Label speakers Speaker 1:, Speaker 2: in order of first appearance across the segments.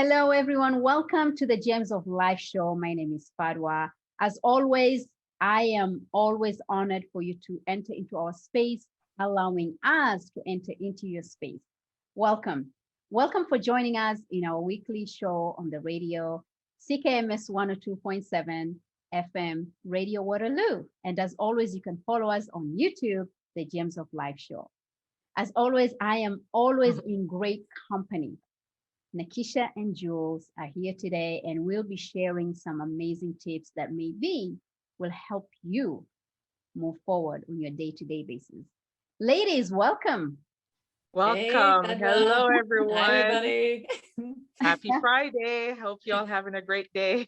Speaker 1: Hello, everyone. Welcome to the Gems of Life show. My name is Fadwa. As always, I am always honored for you to enter into our space, allowing us to enter into your space. Welcome. Welcome for joining us in our weekly show on the radio, CKMS 102.7 FM, Radio Waterloo. And as always, you can follow us on YouTube, the Gems of Life show. As always, I am always in great company. Nakisha and Jules are here today, and we'll be sharing some amazing tips that maybe will help you move forward on your day-to-day basis. Ladies, welcome.
Speaker 2: Welcome.
Speaker 3: Hey,
Speaker 2: hello, everyone.
Speaker 3: Hi, everybody.
Speaker 2: Happy Friday. Hope you all having a great day.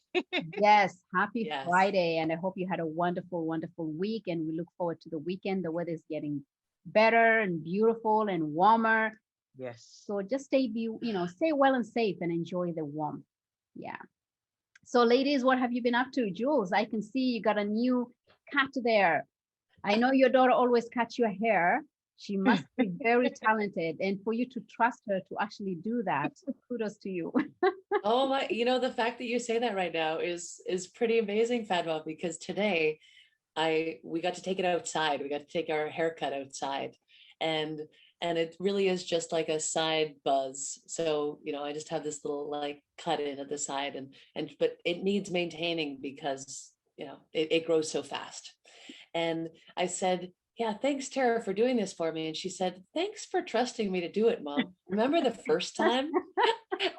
Speaker 1: Yes, happy
Speaker 3: Yes.
Speaker 1: Friday. And I hope you had a wonderful, wonderful week. And we look forward to the weekend. The weather is getting better and beautiful and warmer.
Speaker 2: Yes.
Speaker 1: So just stay well and safe and enjoy the warmth. Yeah. So ladies, what have you been up to? Jules, I can see you got a new cut there. I know your daughter always cuts your hair. She must be very talented. And for you to trust her to actually do that, kudos to you.
Speaker 3: Oh my, the fact that you say that right now is pretty amazing, Fadwa, because today we got to take it outside. We got to take our haircut outside. And it really is just like a side buzz. So, I just have this little like cut in at the side but it needs maintaining because, it grows so fast. And I said, yeah, thanks, Tara, for doing this for me. And she said, thanks for trusting me to do it, Mom. Remember the first time?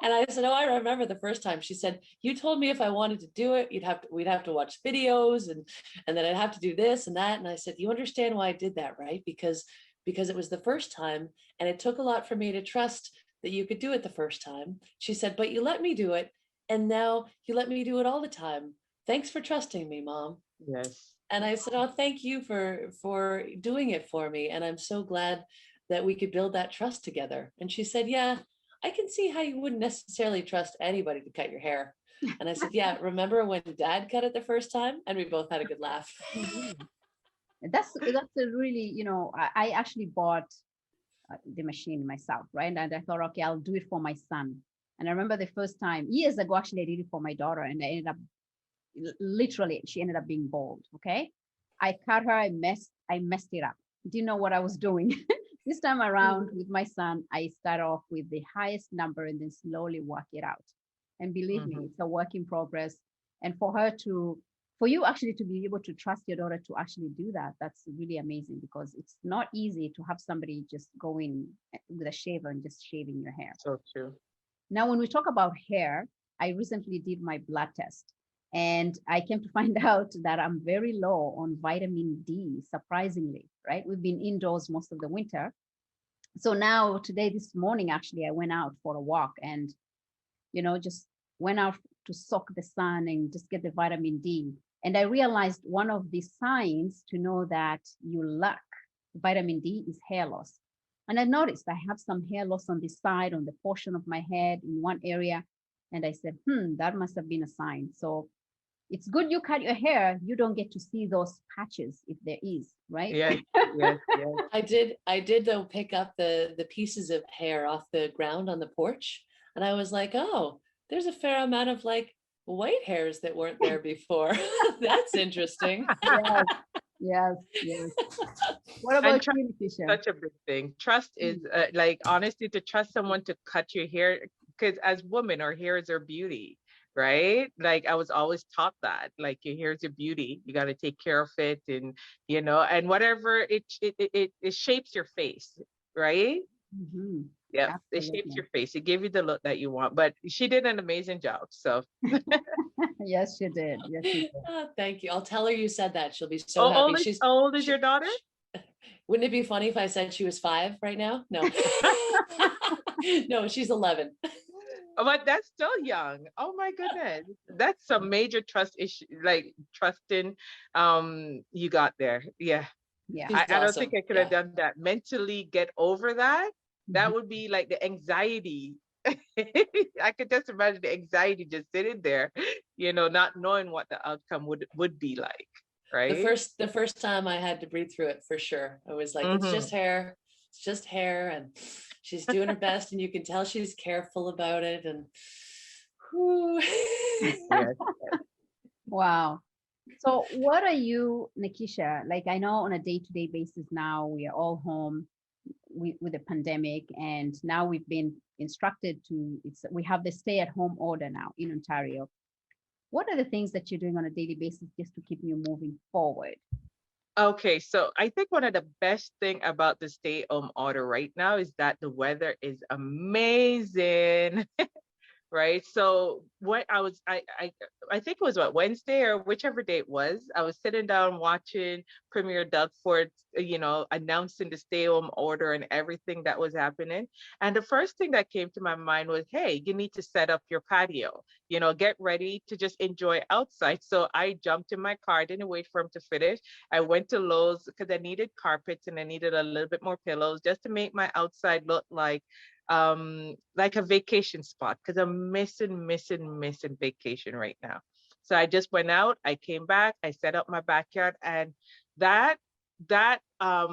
Speaker 3: And I said, oh, I remember the first time. She said, you told me if I wanted to do it, we'd have to watch videos and then I'd have to do this and that. And I said, you understand why I did that, right? Because it was the first time and it took a lot for me to trust that you could do it the first time. She said, but you let me do it. And now you let me do it all the time. Thanks for trusting me, Mom.
Speaker 2: Yes.
Speaker 3: And I said, oh, thank you for doing it for me. And I'm so glad that we could build that trust together. And she said, yeah, I can see how you wouldn't necessarily trust anybody to cut your hair. And I said, yeah, remember when Dad cut it the first time? And we both had a good laugh.
Speaker 1: That's a really, I actually bought the machine myself, right? And I thought, okay, I'll do it for my son. And I remember the first time, years ago, actually, I did it for my daughter, and I ended up, literally, she ended up being bald, okay? I cut her, I messed it up. Didn't know what I was doing. This time around with my son, I start off with the highest number and then slowly work it out. And believe me, it's a work in progress. And for you actually to be able to trust your daughter to actually do that, that's really amazing because it's not easy to have somebody just go in with a shaver and just shaving your hair.
Speaker 2: So true.
Speaker 1: Now, when we talk about hair, I recently did my blood test and I came to find out that I'm very low on vitamin D, surprisingly, right? We've been indoors most of the winter. So now this morning, actually, I went out for a walk and, just went out to soak the sun and just get the vitamin D. And I realized one of the signs to know that you lack vitamin D is hair loss. And I noticed I have some hair loss on the side, on the portion of my head in one area. And I said, that must have been a sign. So it's good you cut your hair. You don't get to see those patches if there is, right?
Speaker 2: Yes.
Speaker 3: I did though pick up the pieces of hair off the ground on the porch. And I was like, oh, there's a fair amount of like white hairs that weren't there before. That's interesting.
Speaker 1: Yes. What about you, Nakisha?
Speaker 2: Such a big thing. Trust is honestly, to trust someone to cut your hair, because as women, our hair is our beauty, right? Like I was always taught that, like your hair is your beauty. You got to take care of it, and and whatever it shapes your face, right?
Speaker 1: Mm-hmm.
Speaker 2: Yeah, it shapes your face. It gave you the look that you want. But she did an amazing job. So
Speaker 1: Yes, she did.
Speaker 3: Oh, thank you. I'll tell her you said that. She'll be so happy.
Speaker 2: How old is your daughter?
Speaker 3: Wouldn't it be funny if I said she was 5 right now? No. No, she's 11.
Speaker 2: But that's still young. Oh my goodness. That's some major trust issue, like trusting you got there. Yeah. I don't think I could have done that. Mentally get over that. That would be like the anxiety. I could just imagine the anxiety just sitting there, not knowing what the outcome would be like. Right.
Speaker 3: The first time I had to breathe through it for sure. I was like, it's just hair. It's just hair. And she's doing her best. And you can tell she's careful about it. And
Speaker 2: Yes.
Speaker 1: Wow. So what are you, Nikisha? Like, I know on a day-to-day basis now, we are all home with the pandemic, and now we've been instructed to, we have the stay-at-home order now in Ontario. What are the things that you're doing on a daily basis just to keep you moving forward?
Speaker 2: Okay, so I think one of the best thing about the stay-home order right now is that the weather is amazing. Right? So what I think it was what, Wednesday or whichever day it was, I was sitting down watching Premier Doug Ford, announcing the stay home order and everything that was happening. And the first thing that came to my mind was, hey, you need to set up your patio, get ready to just enjoy outside. So I jumped in my car, didn't wait for him to finish. I went to Lowe's because I needed carpets and I needed a little bit more pillows just to make my outside look like a vacation spot, because I'm missing vacation right now. So I just went out, I came back, I set up my backyard, and that how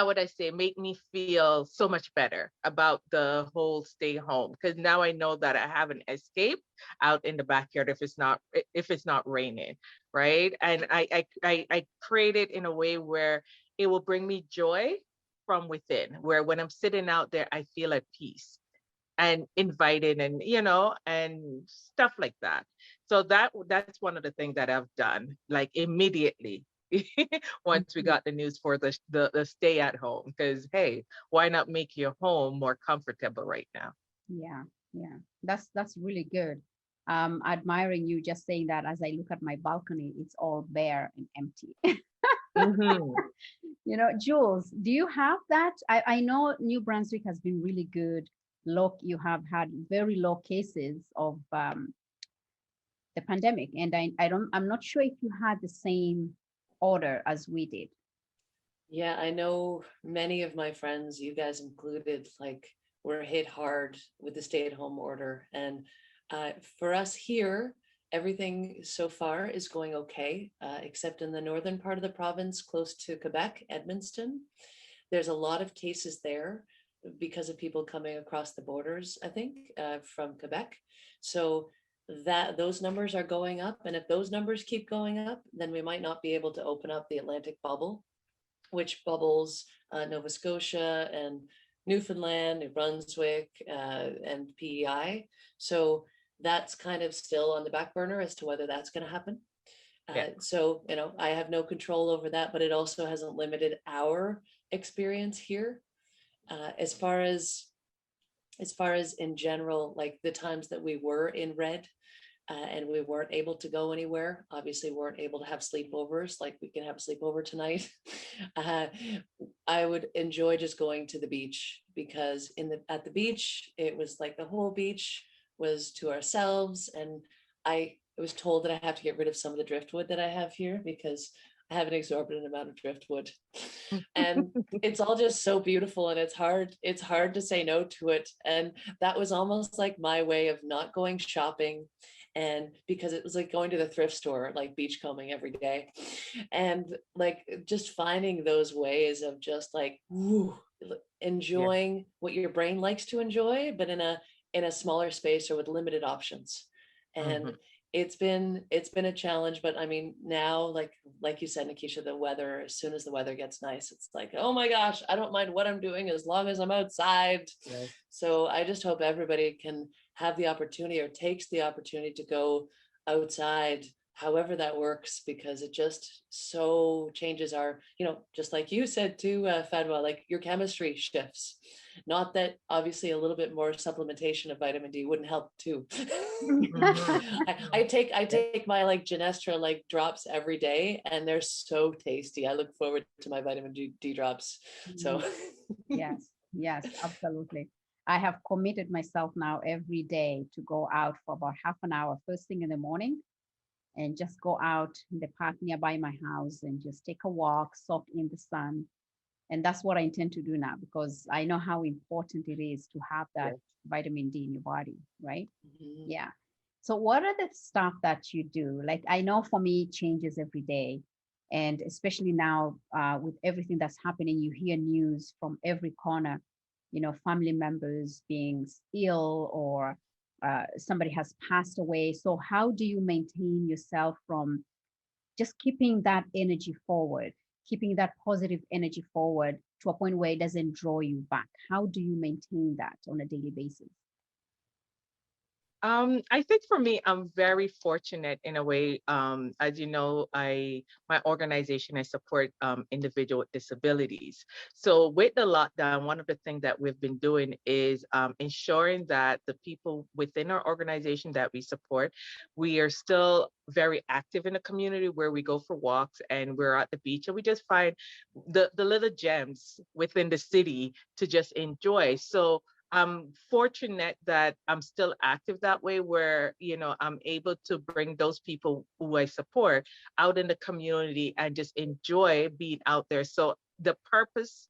Speaker 2: would I say, make me feel so much better about the whole stay home, because now I know that I have an escape out in the backyard if it's not raining, right? And I create it in a way where it will bring me joy from within, where when I'm sitting out there, I feel at peace and invited, and and stuff like that. So that's one of the things that I've done, like, immediately once we got the news for the stay at home, because hey, why not make your home more comfortable right now?
Speaker 1: Yeah, yeah, that's really good. Admiring you just saying that. As I look at my balcony, it's all bare and empty.
Speaker 2: Mm-hmm.
Speaker 1: Jules, do you have that? I know New Brunswick has been really good. Look, you have had very low cases of the pandemic, and I'm not sure if you had the same order as we did.
Speaker 3: Yeah, I know many of my friends, you guys included, like, were hit hard with the stay-at-home order. And for us here, everything so far is going okay, except in the northern part of the province, close to Quebec, Edmundston. There's a lot of cases there because of people coming across the borders, I think, from Quebec. So that those numbers are going up. And if those numbers keep going up, then we might not be able to open up the Atlantic bubble, which bubbles Nova Scotia and Newfoundland, New Brunswick, and PEI. So that's kind of still on the back burner as to whether that's going to happen.
Speaker 2: Yeah.
Speaker 3: So, I have no control over that, but it also hasn't limited our experience here. As far as in general, like the times that we were in red, and we weren't able to go anywhere, obviously weren't able to have sleepovers like we can have a sleepover tonight. I would enjoy just going to the beach, because at the beach, it was like the whole beach was to ourselves. And I was told that I have to get rid of some of the driftwood that I have here, because I have an exorbitant amount of driftwood. And it's all just so beautiful, and it's hard to say no to it. And that was almost like my way of not going shopping, and because it was like going to the thrift store, like beachcombing every day, and like just finding those ways of just like enjoying what your brain likes to enjoy, but in a smaller space or with limited options. And it's been a challenge, but I mean, now, like you said, Nikisha, the weather, as soon as the weather gets nice, it's like, oh my gosh, I don't mind what I'm doing as long as I'm outside.
Speaker 2: Yes.
Speaker 3: So I just hope everybody can have the opportunity, or takes the opportunity, to go outside, however that works, because it just so changes our, just like you said too, Fadwa, like your chemistry shifts. Not that obviously a little bit more supplementation of vitamin D wouldn't help too. I take my like Genestra like drops every day, and they're so tasty. I look forward to my vitamin D drops. So
Speaker 1: yes, absolutely. I have committed myself now every day to go out for about half an hour first thing in the morning, and just go out in the park nearby my house and just take a walk, soak in the sun. And that's what I intend to do now, because I know how important it is to have that vitamin D in your body, right? Yeah. So what are the stuff that you do? Like, I know for me, it changes every day. And especially now with everything that's happening, you hear news from every corner, family members being ill, or somebody has passed away. So how do you maintain yourself from just keeping that energy forward, keeping that positive energy forward to a point where it doesn't draw you back? How do you maintain that on a daily basis?
Speaker 2: I think for me, I'm very fortunate in a way. As you know, my organization, I support individuals with disabilities. So with the lockdown, one of the things that we've been doing is ensuring that the people within our organization that we support, we are still very active in the community where we go for walks and we're at the beach and we just find the little gems within the city to just enjoy. So I'm fortunate that I'm still active that way where, I'm able to bring those people who I support out in the community and just enjoy being out there. So their purpose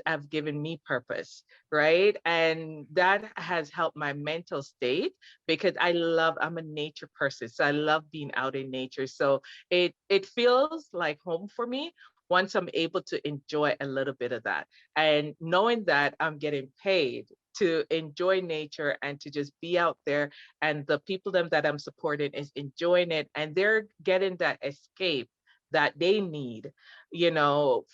Speaker 2: have given me purpose, right? And that has helped my mental state because I'm a nature person. So I love being out in nature. So it feels like home for me once I'm able to enjoy a little bit of that. And knowing that I'm getting paid to enjoy nature and to just be out there, and the people that I'm supporting is enjoying it and they're getting that escape that they need,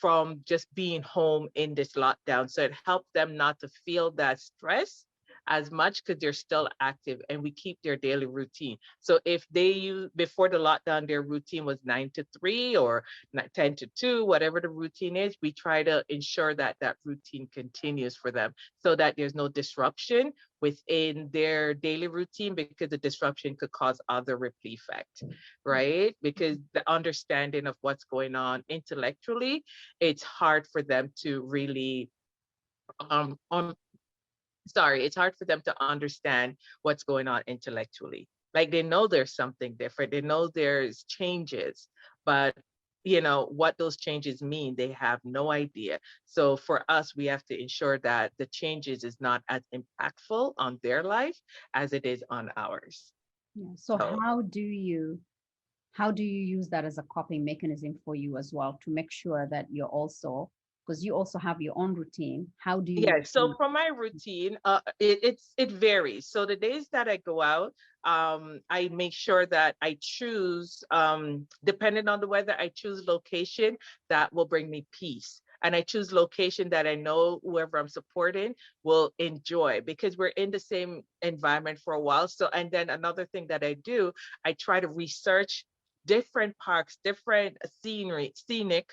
Speaker 2: from just being home in this lockdown. So it helps them not to feel that stress as much because they're still active and we keep their daily routine. So if they use before the lockdown, their routine was 9 to 3 or 10 to 2, whatever the routine is, we try to ensure that that routine continues for them so that there's no disruption within their daily routine because the disruption could cause other ripple effect, right? Because the understanding of what's going on intellectually, it's hard for them to really um, um it's hard for them to understand what's going on intellectually. Like they know there's something different, they know there's changes, but what those changes mean, they have no idea. So for us, we have to ensure that the changes is not as impactful on their life as it is on ours.
Speaker 1: Yeah. So how do you use that as a coping mechanism for you as well to make sure that you're also, because you also have your own routine, how do you?
Speaker 2: Yeah, so for my routine, it varies. So the days that I go out, I make sure that I choose, depending on the weather, I choose location that will bring me peace. And I choose location that I know whoever I'm supporting will enjoy because we're in the same environment for a while. So, and then another thing that I do, I try to research different parks, different scenic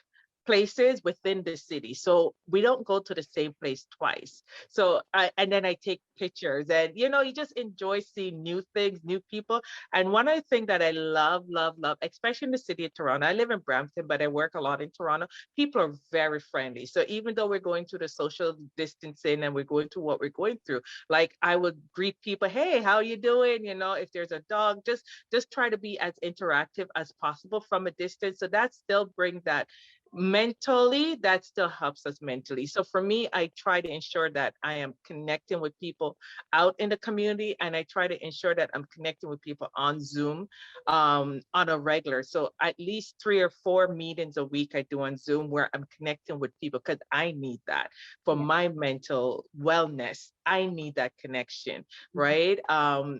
Speaker 2: places within the city. So we don't go to the same place twice. So and then I take pictures and, you just enjoy seeing new things, new people. And one of the things that I love, love, love, especially in the city of Toronto, I live in Brampton, but I work a lot in Toronto. People are very friendly. So even though we're going through the social distancing and we're going through what we're going through, like I would greet people, hey, how you doing? If there's a dog, just try to be as interactive as possible from a distance. So that still brings that mentally, that still helps us mentally. So for me, I try to ensure that I am connecting with people out in the community, and I try to ensure that I'm connecting with people on Zoom on a regular. So at least 3 or 4 meetings a week I do on Zoom where I'm connecting with people because I need that for my mental wellness. I need that connection, right?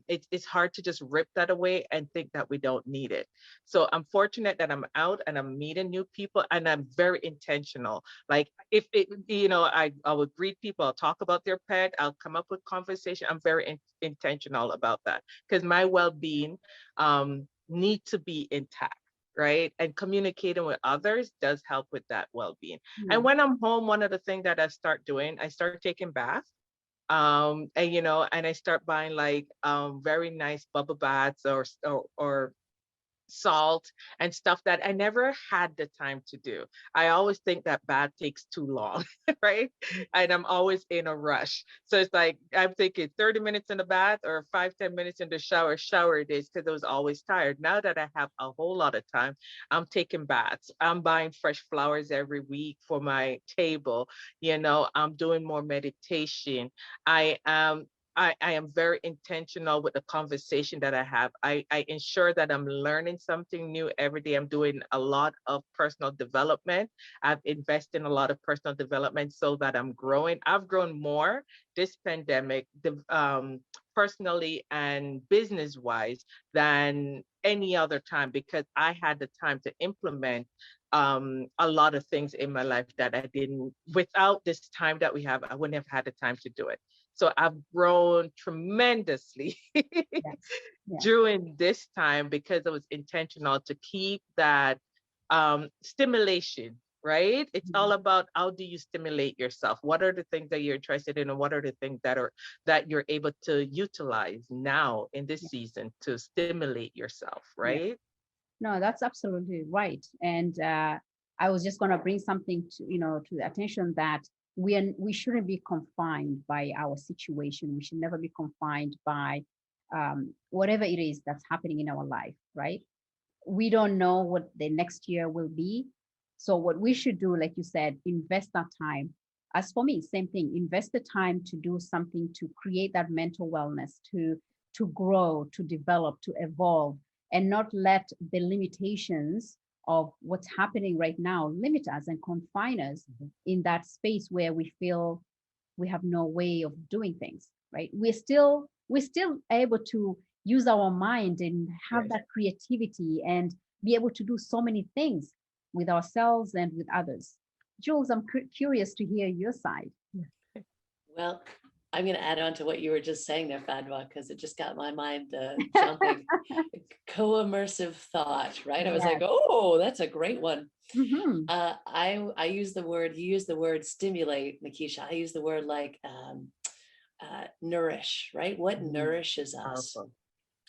Speaker 2: It's hard to just rip that away and think that we don't need it. So I'm fortunate that I'm out and I'm meeting new people, and I'm very intentional. Like if it, I would greet people, I'll talk about their pet, I'll come up with conversation. I'm very intentional about that because my well-being need to be intact. Right. And communicating with others does help with that well-being. And when I'm home, one of the things that I start doing, I start taking baths. And I start buying like very nice bubble baths or salt and stuff that I never had the time to do. I always think that bath takes too long, right? And I'm always in a rush. So it's like I'm thinking 30 minutes in the bath or 5-10 minutes in the shower it is because I was always tired. Now that I have a whole lot of time, I'm taking baths. I'm buying fresh flowers every week for my table. I'm doing more meditation. I am very intentional with the conversation that I have. I ensure that I'm learning something new every day. I'm doing a lot of personal development. I've invested in a lot of personal development so that I'm growing. I've grown more this pandemic personally and business wise than any other time, because I had the time to implement a lot of things in my life that I didn't, without this time that we have, I wouldn't have had the time to do it. So I've grown tremendously during this time, because I was intentional to keep that stimulation, right? It's all about, how do you stimulate yourself? What are the things that you're interested in, and what are the things that you're able to utilize now in this season to stimulate yourself, right?
Speaker 1: No, that's absolutely right. And I was just going to bring something to, to the attention that we shouldn't be confined by our situation. We should never be confined by whatever it is that's happening in our life, right? We don't know what the next year will be. So what we should do, like you said, invest that time. As for me, same thing, invest the time to do something to create that mental wellness, to grow, to develop, to evolve, and not let the limitations of what's happening right now limit us and confine us in that space where we feel we have no way of doing things, right? We're still able to use our mind and have that creativity and be able to do so many things with ourselves and with others. Jules, I'm curious to hear your side.
Speaker 3: Well, I'm going to add on to what you were just saying there, Fadwa, because it just got my mind jumping. Co-immersive thought, right? I was like, oh, that's a great one. I use the word, you use the word stimulate, Nikisha. I use the word like nourish, right? What nourishes us,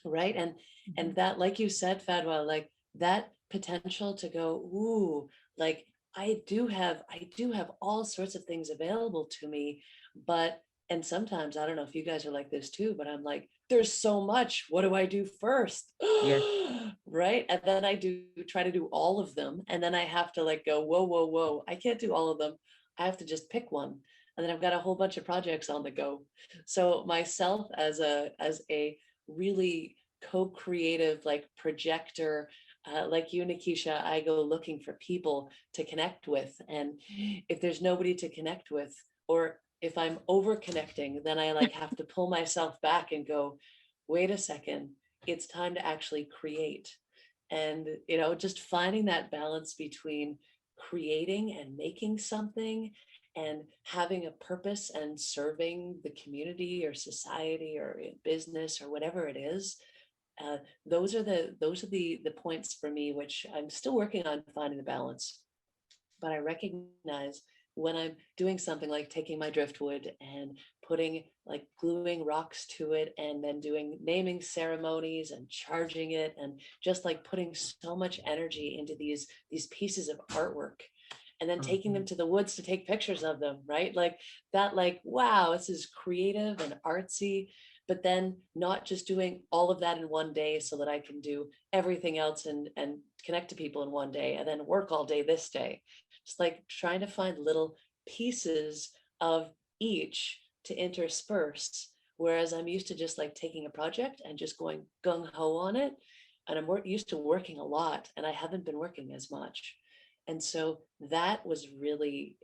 Speaker 3: right? And that, like you said, Fadwa, like that potential to go, ooh, like I do have all sorts of things available to me, and sometimes, I don't know if you guys are like this too, but I'm like, there's so much. What do I do first? Right. And then I do try to do all of them. And then I have to like go, whoa, whoa, whoa. I can't do all of them. I have to just pick one. And then I've got a whole bunch of projects on the go. So myself as a really co-creative, like projector, like you, Nikisha, I go looking for people to connect with. And if there's nobody to connect with, or if I'm over connecting, then I like have to pull myself back and go, wait a second, it's time to actually create. And, just finding that balance between creating and making something and having a purpose and serving the community or society or business or whatever it is. Those are the points for me, which I'm still working on finding the balance. But I recognize when I'm doing something like taking my driftwood and gluing rocks to it, and then doing naming ceremonies and charging it, and just like putting so much energy into these pieces of artwork, and then taking them to the woods to take pictures of them, right? Like that, like, wow, this is creative and artsy, but then not just doing all of that in one day so that I can do everything else and connect to people in one day and then work all day this day. Just like trying to find little pieces of each to intersperse. Whereas I'm used to just like taking a project and just going gung-ho on it. And I'm used to working a lot, and I haven't been working as much. And so that was really,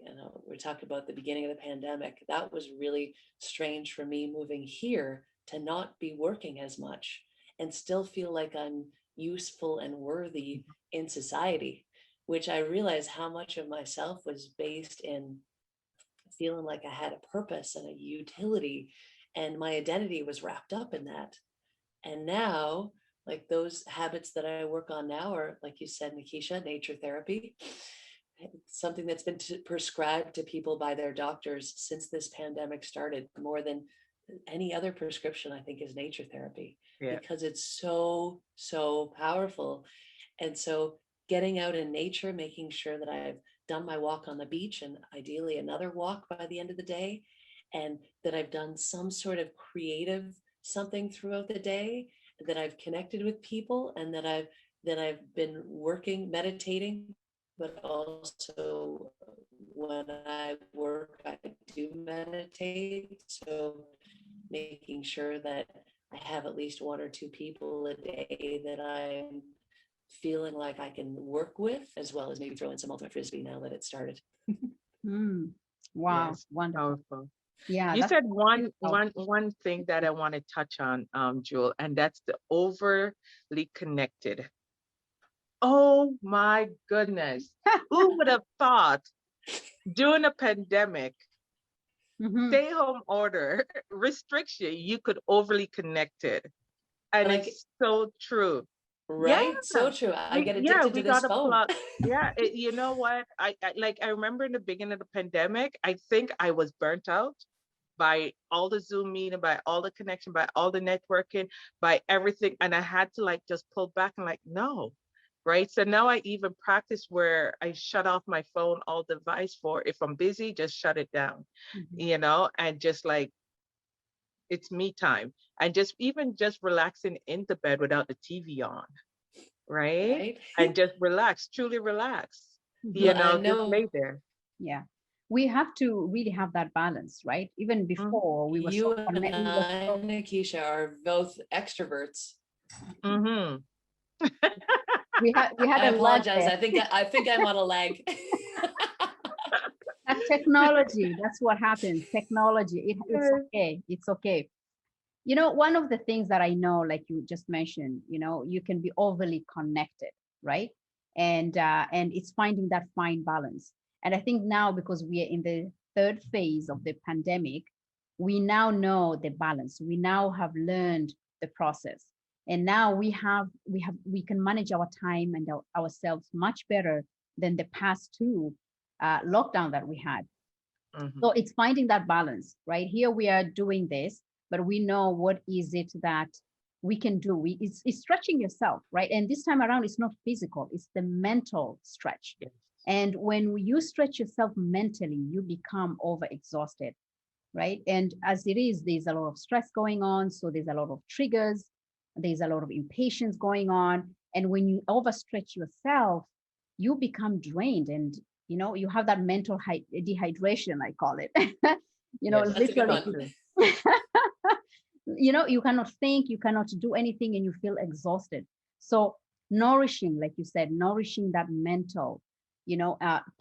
Speaker 3: we're talking about the beginning of the pandemic. That was really strange for me moving here to not be working as much and still feel like I'm useful and worthy in society, which I realized how much of myself was based in feeling like I had a purpose and a utility, and my identity was wrapped up in that. And now, like those habits that I work on now are, like you said, Nikisha, nature therapy. It's something that's been prescribed to people by their doctors since this pandemic started. More than any other prescription, I think, is nature therapy, because it's so, so powerful. And so getting out in nature, making sure that I've done my walk on the beach and ideally another walk by the end of the day, and that I've done some sort of creative something throughout the day, that I've connected with people, and that I've been working, meditating, but also when I work, I do meditate. So making sure that I have at least one or two people a day that I'm feeling like I can work with, as well as maybe throw in some ultimate frisbee now that it started.
Speaker 1: Wow, yes, wonderful.
Speaker 2: Powerful.
Speaker 1: Yeah.
Speaker 2: You said one thing that I want to touch on, Jewel, and that's the overly connected. Oh my goodness. Who would have thought during a pandemic, stay home order, restriction, you could overly connect it? And
Speaker 3: like,
Speaker 2: it's so true.
Speaker 3: Right?
Speaker 2: Yeah.
Speaker 3: So true. I get addicted to
Speaker 2: We
Speaker 3: this
Speaker 2: got a
Speaker 3: phone.
Speaker 2: plug. Yeah, you know what? I remember in the beginning of the pandemic, I think I was burnt out by all the Zoom meeting, by all the connection, by all the networking, by everything. And I had to like just pull back and like, no. Right. So now I even practice where I shut off my phone, all device for if I'm busy, just shut it down, and just like it's me time. And just even just relaxing in the bed without the TV on. Right. And just relax, truly relax. Just lay there.
Speaker 1: Yeah. We have to really have that balance, right? Even before we were
Speaker 3: you and I, Nikisha, are both extroverts.
Speaker 1: We had
Speaker 3: I apologize. I think I'm on a lag.
Speaker 1: That's technology. That's what happens. Technology. It's okay. It's okay. One of the things that I know, like you just mentioned, you can be overly connected, right? And it's finding that fine balance. And I think now, because we are in the third phase of the pandemic, we now know the balance. We now have learned the process. And now we can manage our time and ourselves much better than the past two lockdown that we had. So it's finding that balance, right? Here we are doing this, but we know what is it that we can do. It's stretching yourself, right? And this time around, it's not physical, it's the mental stretch. Yes. And when you stretch yourself mentally, you become overexhausted, right? And as it is, there's a lot of stress going on. So there's a lot of triggers, there's a lot of impatience going on. And when you overstretch yourself, you become drained, and you have that mental dehydration, I call it. Literally. You cannot think, you cannot do anything, and you feel exhausted. So nourishing, like you said, nourishing that mental,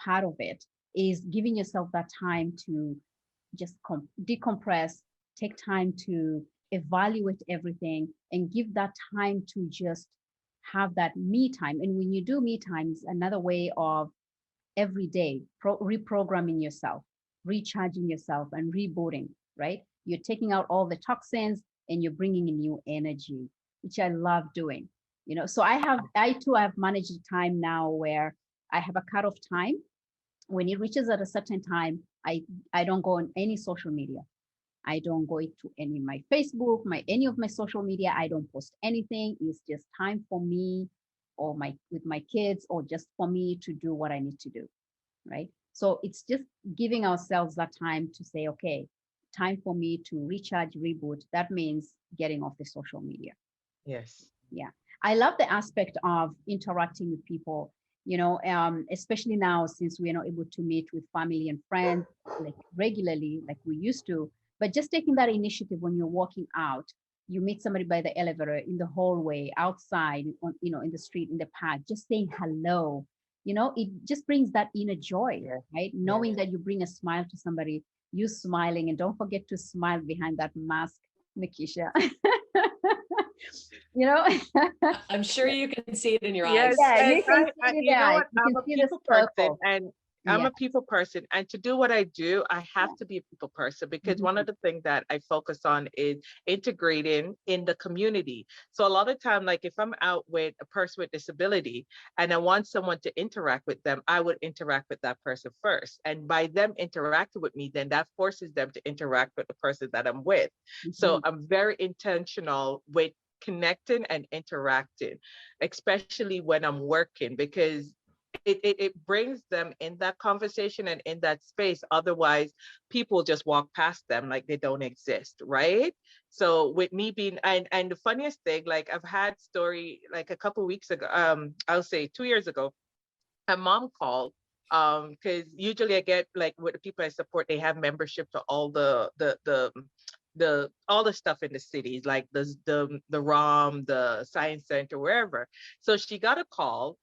Speaker 1: part of it is giving yourself that time to just decompress, take time to evaluate everything, and give that time to just have that me time. And when you do me time, it's another way of every day reprogramming yourself, recharging yourself, and rebooting, right? You're taking out all the toxins and you're bringing in new energy, which I love doing. So I too have managed a time now where I have a cutoff time. When it reaches at a certain time, I don't go on any social media. I don't go to any my Facebook, any of my social media. I don't post anything. It's just time for me or with my kids, or just for me to do what I need to do, right? So it's just giving ourselves that time to say, okay, time for me to recharge, reboot. That means getting off the social media.
Speaker 2: Yes.
Speaker 1: Yeah. I love the aspect of interacting with people, especially now since we are not able to meet with family and friends like regularly, like we used to. But just taking that initiative when you're walking out, you meet somebody by the elevator, in the hallway, outside, in the street, in the park, just saying hello, it just brings that inner joy, right? Knowing that you bring a smile to somebody, you smiling, and don't forget to smile behind that mask, Nikisha.
Speaker 3: I'm sure you can see it in your eyes.
Speaker 1: Yeah, you can see it.
Speaker 2: I'm a people person, and I'm a people person, and to do what I do, I have to be a people person, because one of the things that I focus on is integrating in the community. So a lot of time, like if I'm out with a person with disability and I want someone to interact with them, I would interact with that person first. And by them interacting with me, then that forces them to interact with the person that I'm with. So I'm very intentional with connecting and interacting, especially when I'm working, because it brings them in that conversation and in that space. Otherwise, people just walk past them like they don't exist, right? So with me being, and the funniest thing, like I've had story like a couple of weeks ago, I'll say 2 years ago, a mom called, because usually I get like with the people I support, they have membership to all the all the stuff in the cities, like the ROM, the Science Center, wherever. So she got a call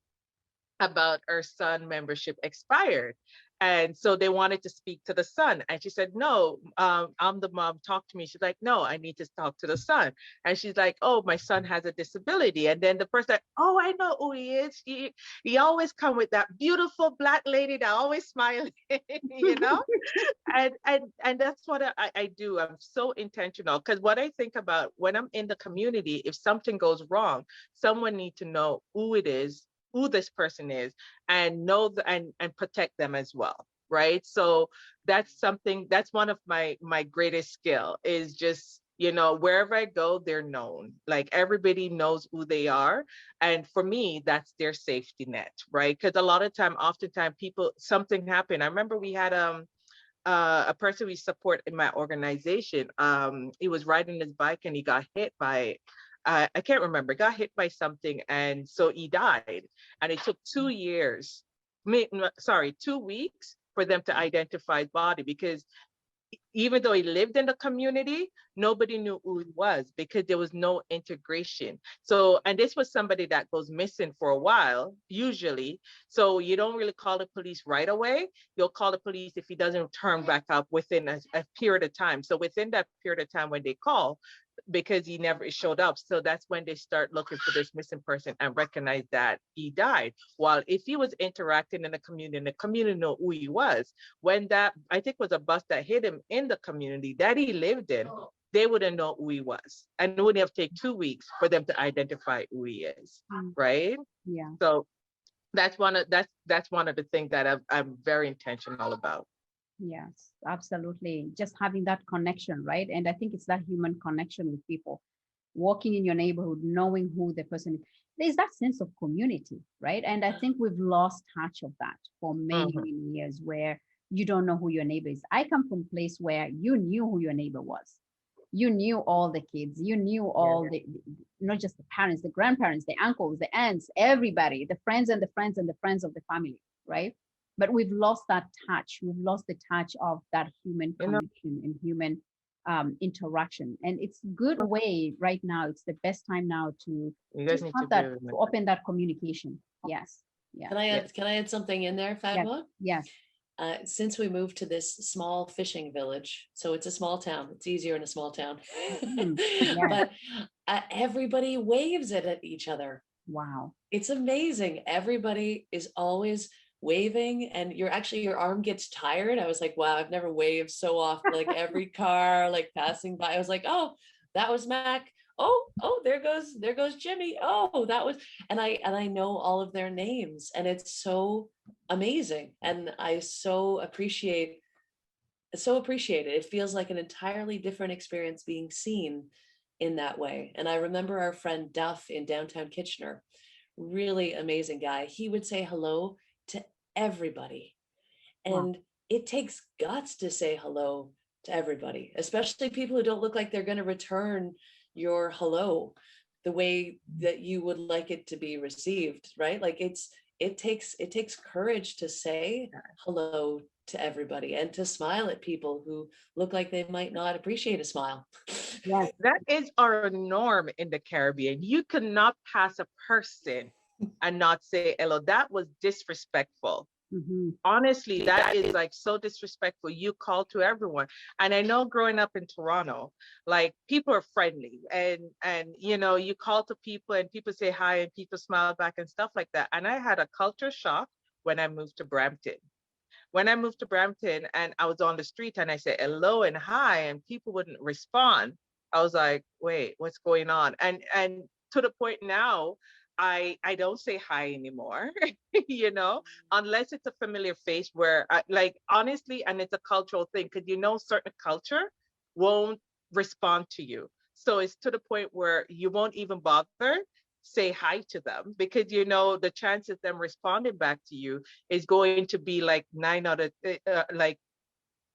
Speaker 2: about her son membership expired. And so they wanted to speak to the son. And she said, no, I'm the mom, talk to me. She's like, no, I need to talk to the son. And she's like, oh, my son has a disability. And then the person, oh, I know who he is. He always come with that beautiful Black lady that always smiling, you know? and that's what I do. I'm so intentional, because what I think about when I'm in the community, if something goes wrong, someone needs to know who it is, who this person is, and know and protect them as well, right? So that's something, that's one of my greatest skill, is just, you know, wherever I go, they're known. Like everybody knows who they are. And for me, that's their safety net, right? Because a lot of time, oftentimes people, something happened. I remember we had a person we support in my organization. He was riding his bike and he got hit by, I can't remember, got hit by something, and so he died. And it took 2 years, 2 weeks for them to identify his body, because even though he lived in the community, nobody knew who he was, because there was no integration. So, and this was somebody that goes missing for a while, usually. So you don't really call the police right away. You'll call the police if he doesn't turn back up within a period of time. So within that period of time when they call, because he never showed up. So that's when they start looking for this missing person and recognize that he died. While if he was interacting in the community know who he was. When that, I think was a bus that hit him in the community that he lived in, they wouldn't know who he was. And it wouldn't have taken 2 weeks for them to identify who he is, right?
Speaker 1: Yeah.
Speaker 2: So that's one of the things that I'm very intentional about.
Speaker 1: Yes, absolutely. Just having that connection, right? And I think it's that human connection with people, walking in your neighborhood, knowing who the person is. There's that sense of community, right? And I think we've lost touch of that for many, many years, where you don't know who your neighbor is. I come from a place where you knew who your neighbor was. You knew all the kids, you knew all the, not just the parents, the grandparents, the uncles, the aunts, everybody, the friends and the friends and the friends of the family, right? But we've lost that touch. We've lost the touch of that human connection and human interaction. And it's a good way right now. It's the best time now to just have that, to open that communication. Yes. Yeah.
Speaker 3: Can I add something in there, Fadwa?
Speaker 1: Yes.
Speaker 3: Since we moved to this small fishing village, so it's a small town, it's easier in a small town, but everybody waves at each other.
Speaker 1: Wow.
Speaker 3: It's amazing. Everybody is always waving, and your arm gets tired. I was like, wow, I've never waved so often, like every car like passing by. I was like, oh, that was Mac. Oh, there goes Jimmy. Oh, that was, and I know all of their names, and it's so amazing. And I so appreciate it. It feels like an entirely different experience being seen in that way. And I remember our friend Duff in downtown Kitchener, really amazing guy. He would say hello to everybody. And it takes guts to say hello to everybody, especially people who don't look like they're going to return your hello the way that you would like it to be received, right? Like it takes courage to say hello to everybody and to smile at people who look like they might not appreciate a smile.
Speaker 2: Yes, that is our norm in the Caribbean. You cannot pass a person and not say hello. That was disrespectful. Honestly, that is like so disrespectful. You call to everyone. And I know growing up in Toronto, like people are friendly, and you know, you call to people and people say hi and people smile back and stuff like that. And I had a culture shock when I moved to Brampton. When I moved to Brampton and I was on the street and I said hello and hi and people wouldn't respond, I was like, wait, what's going on? And to the point now, I don't say hi anymore, you know, unless it's a familiar face where like, honestly, and it's a cultural thing, because you know, certain culture won't respond to you. So it's to the point where you won't even bother say hi to them, because you know the chances of them responding back to you is going to be like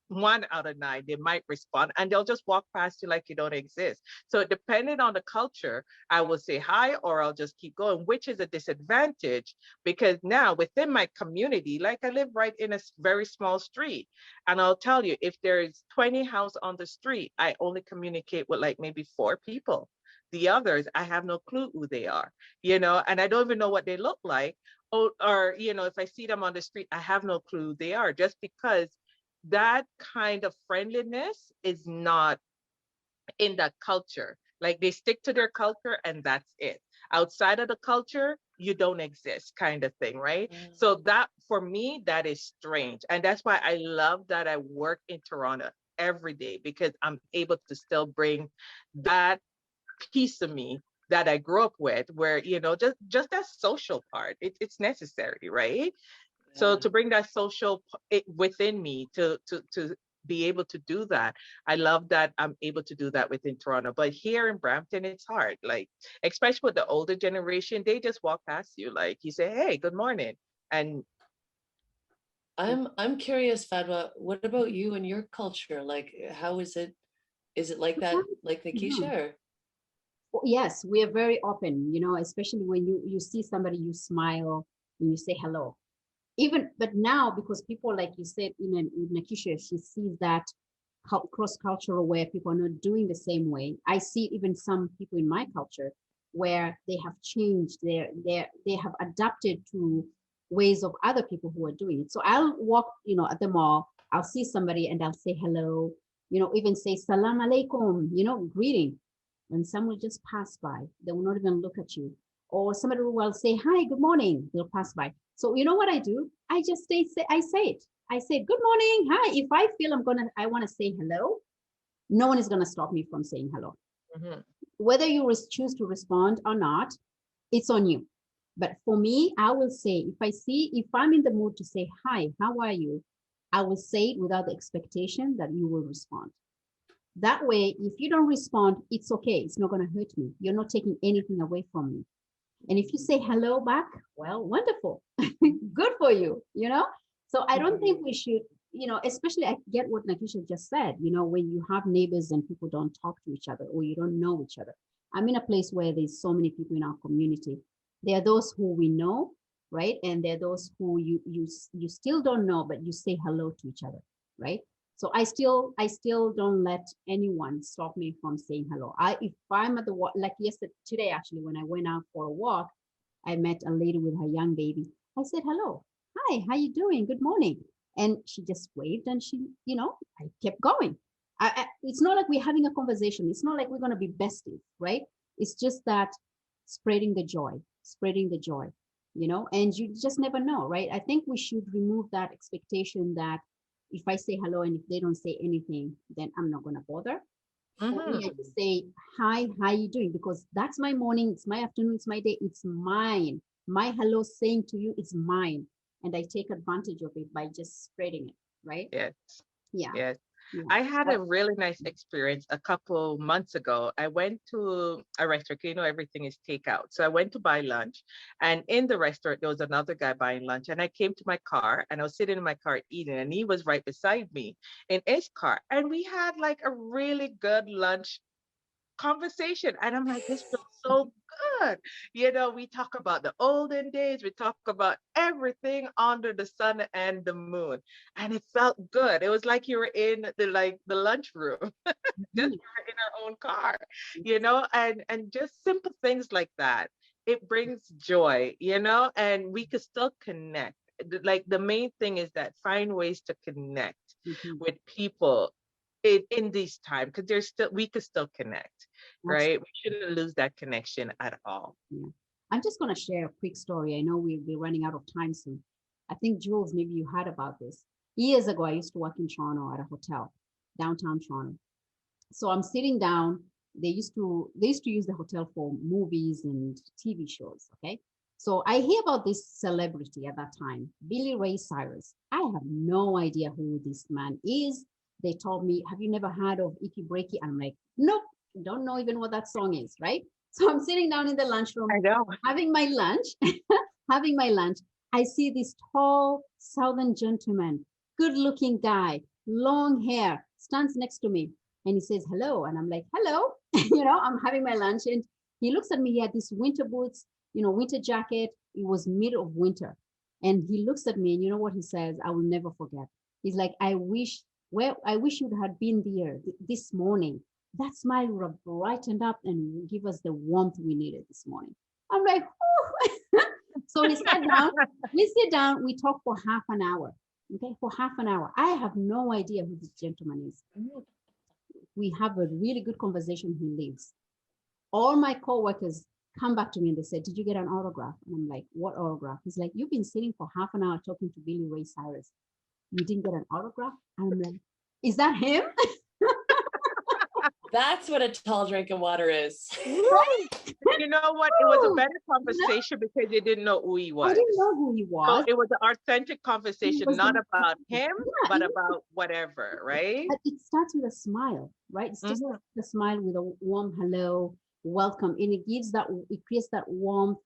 Speaker 2: 1 out of 9, they might respond and they'll just walk past you like you don't exist. So depending on the culture, I will say hi or I'll just keep going, which is a disadvantage, because now within my community, like I live right in a very small street, and I'll tell you, if there's 20 houses on the street, I only communicate with like maybe 4 people. The others, I have no clue who they are, you know, and I don't even know what they look like. or, you know, if I see them on the street, I have no clue who they are, just because that kind of friendliness is not in that culture. Like they stick to their culture and that's it. Outside of the culture, you don't exist, kind of thing, right? So that, for me, that is strange. And that's why I love that I work in Toronto every day, because I'm able to still bring that piece of me that I grew up with, where, you know, just that social part, it's necessary, right? So to bring that social within me, to be able to do that, I love that I'm able to do that within Toronto. But here in Brampton, it's hard. Like, especially with the older generation, they just walk past you. Like, you say, "Hey, good morning," and
Speaker 3: I'm curious, Fadwa, what about you and your culture? Like, how is it? Is it like that, like Nikisha? Or?
Speaker 1: Yes, we are very open, you know, especially when you see somebody, you smile and you say hello. Even, but now, because people, like you said, in Nakisha, she sees that cross-cultural where people are not doing the same way. I see even some people in my culture where they have changed, they have adapted to ways of other people who are doing it. So I'll walk, you know, at the mall, I'll see somebody and I'll say hello, you know, even say salam alaikum, you know, greeting. And some will just pass by. They will not even look at you. Or somebody will say, hi, good morning. They'll pass by. So you know what I do? I just I say it. I say, good morning, hi. If I feel I want to say hello, no one is going to stop me from saying hello. Mm-hmm. Whether you choose to respond or not, it's on you. But for me, I will say, if I'm in the mood to say, hi, how are you? I will say it without the expectation that you will respond. That way, if you don't respond, it's okay. It's not going to hurt me. You're not taking anything away from me. And if you say hello back, well, wonderful. Good for you, you know? So I don't think we should, you know, especially I get what Nakisha just said, you know, when you have neighbors and people don't talk to each other or you don't know each other. I'm in a place where there's so many people in our community. There are those who we know, right? And there are those who you still don't know, but you say hello to each other, right? So I still don't let anyone stop me from saying hello. If I'm at the walk, like today actually, when I went out for a walk, I met a lady with her young baby. I said, hello, hi, how you doing? Good morning. And she just waved and she, you know, I kept going. It's not like we're having a conversation. It's not like we're going to be besties, right? It's just that spreading the joy, you know, and you just never know, right? I think we should remove that expectation that if I say hello and if they don't say anything, then I'm not going to bother. For me, I just say, hi, how you doing? Because that's my morning, it's my afternoon, it's my day, it's mine. My hello saying to you is mine. And I take advantage of it by just spreading it, right?
Speaker 2: Yes.
Speaker 1: Yeah.
Speaker 2: Yes. Yeah. I had a really nice experience a couple months ago. I went to a restaurant, you know, everything is takeout. So I went to buy lunch, and in the restaurant, there was another guy buying lunch. And I came to my car and I was sitting in my car eating, and he was right beside me in his car. And we had like a really good lunch conversation. And I'm like, this feels so good. You know, we talk about the olden days, we talk about everything under the sun and the moon. And it felt good. It was like you were in the lunchroom, just in our own car, you know, and just simple things like that. It brings joy, you know, and we could still connect. Like the main thing is that find ways to connect with people in this time, because we could still connect, right? We shouldn't lose that connection at all.
Speaker 1: Yeah. I'm just going to share a quick story. I know we'll be running out of time soon. I think, Jules, maybe you heard about this. Years ago, I used to work in Toronto at a hotel, downtown Toronto. So I'm sitting down. They used to use the hotel for movies and TV shows, okay? So I hear about this celebrity at that time, Billy Ray Cyrus. I have no idea who this man is. They told me, have you never heard of Icky Breaky? I'm like, nope, don't know even what that song is, right? So I'm sitting down in the lunchroom, having my lunch, I see this tall Southern gentleman, good looking guy, long hair, stands next to me. And he says, hello. And I'm like, hello, you know, I'm having my lunch. And he looks at me, he had these winter boots, you know, winter jacket. It was mid of winter. And he looks at me and you know what he says? I will never forget. He's like, I wish you had been there this morning. That smile would have brightened up and give us the warmth we needed this morning. I'm like, oh. So we sit down, we talk for half an hour. Okay, for half an hour. I have no idea who this gentleman is. We have a really good conversation. He leaves. All my coworkers come back to me and they said, "Did you get an autograph?" And I'm like, "What autograph?" He's like, "You've been sitting for half an hour talking to Billy Ray Cyrus. You didn't get an autograph?" And I'm like, "Is that him?"
Speaker 3: That's what a tall drink of water is.
Speaker 1: Right?
Speaker 2: You know what? It was a better conversation because you didn't know who he was.
Speaker 1: I didn't know who he was.
Speaker 2: So it was an authentic conversation, not about him, but about whatever, right?
Speaker 1: But it starts with a smile, right? It's just a smile with a warm hello, welcome, and it creates that warmth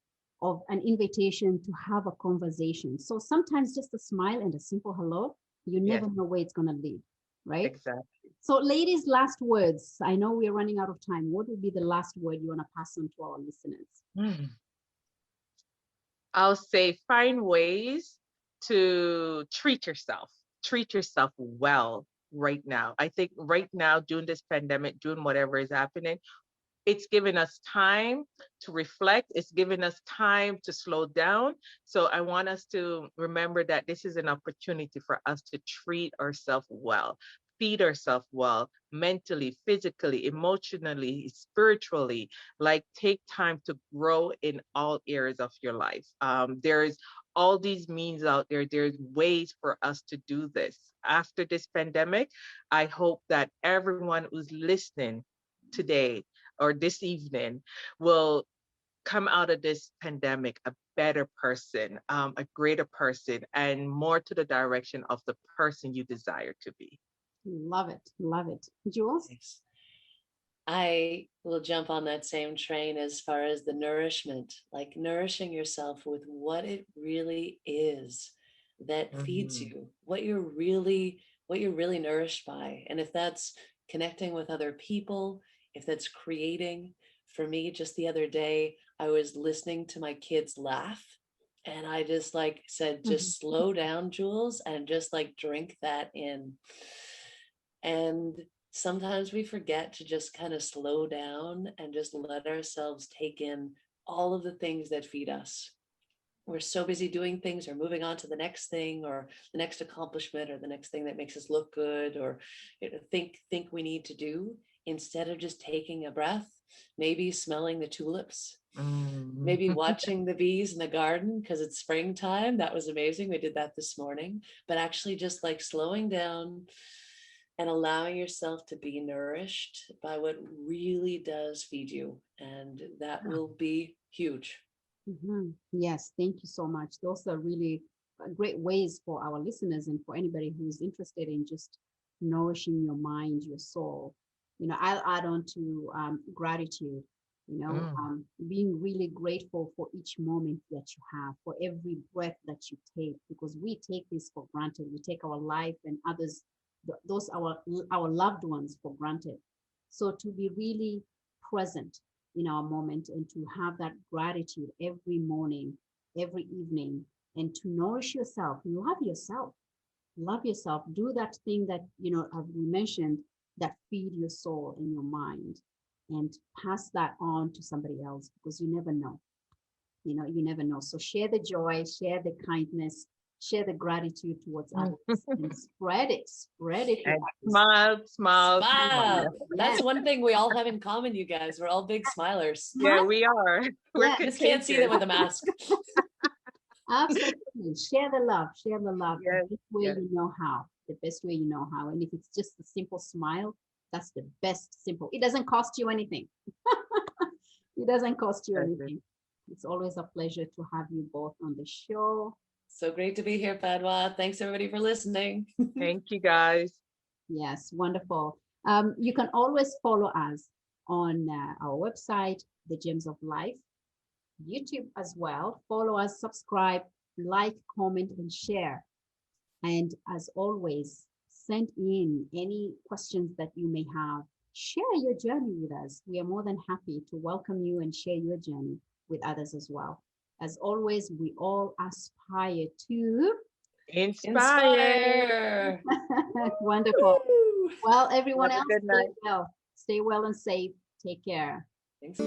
Speaker 1: of an invitation to have a conversation. So sometimes just a smile and a simple hello, you never know where it's going to lead, right?
Speaker 2: Exactly.
Speaker 1: So ladies, last words. I know we're running out of time. What would be the last word you want to pass on to our listeners?
Speaker 2: I'll say find ways to treat yourself well right now. I think right now, during this pandemic, doing whatever is happening, it's given us time to reflect. It's given us time to slow down. So I want us to remember that this is an opportunity for us to treat ourselves well, feed ourselves well, mentally, physically, emotionally, spiritually. Like, take time to grow in all areas of your life. There's all these means out there. There's ways for us to do this. After this pandemic, I hope that everyone who's listening today or this evening will come out of this pandemic a better person, a greater person, and more to the direction of the person you desire to be.
Speaker 1: Love it. Love it. Jules?
Speaker 3: Thanks. I will jump on that same train as far as the nourishment, like nourishing yourself with what it really is that feeds you, what you're really nourished by. And if that's connecting with other people, if that's creating, for me, just the other day, I was listening to my kids laugh and I just said, just slow down, Jules, and just drink that in. And sometimes we forget to just kind of slow down and just let ourselves take in all of the things that feed us. We're so busy doing things or moving on to the next thing or the next accomplishment or the next thing that makes us look good or think we need to do, instead of just taking a breath, maybe smelling the tulips, maybe watching the bees in the garden because it's springtime. That was amazing. We did that this morning. But actually just slowing down and allowing yourself to be nourished by what really does feed you. And that will be huge.
Speaker 1: Yes, thank you so much. Those are really great ways for our listeners and for anybody who's interested in just nourishing your mind, your soul. I'll add on to gratitude, being really grateful for each moment that you have, for every breath that you take, because we take this for granted. We take our life and others, those our loved ones, for granted. So to be really present in our moment and to have that gratitude every morning, every evening, and to nourish yourself, love yourself, do that thing that, as we mentioned, that feed your soul and your mind, and pass that on to somebody else, because you never know. You never know. So share the joy, share the kindness, share the gratitude towards others, and spread it.
Speaker 2: And smile.
Speaker 3: That's one thing we all have in common, you guys. We're all big smilers.
Speaker 2: Yeah, we are.
Speaker 3: We just can't see them with a mask.
Speaker 1: Absolutely. Share the love. Yes. The best way you know how. And if it's just a simple smile, that's the best simple. It doesn't cost you anything. It's always a pleasure to have you both on the show.
Speaker 3: So great to be here, Padwa. Thanks everybody for listening.
Speaker 2: Thank you, guys.
Speaker 1: Yes, wonderful. You can always follow us on our website, The Gems of Life, YouTube as well. Follow us, subscribe, like, comment, and share. And as always, send in any questions that you may have. Share your journey with us. We are more than happy to welcome you and share your journey with others as well. As always, we all aspire to
Speaker 2: inspire.
Speaker 1: Wonderful. Well, everyone else, stay well and safe. Take care.
Speaker 3: Thanks.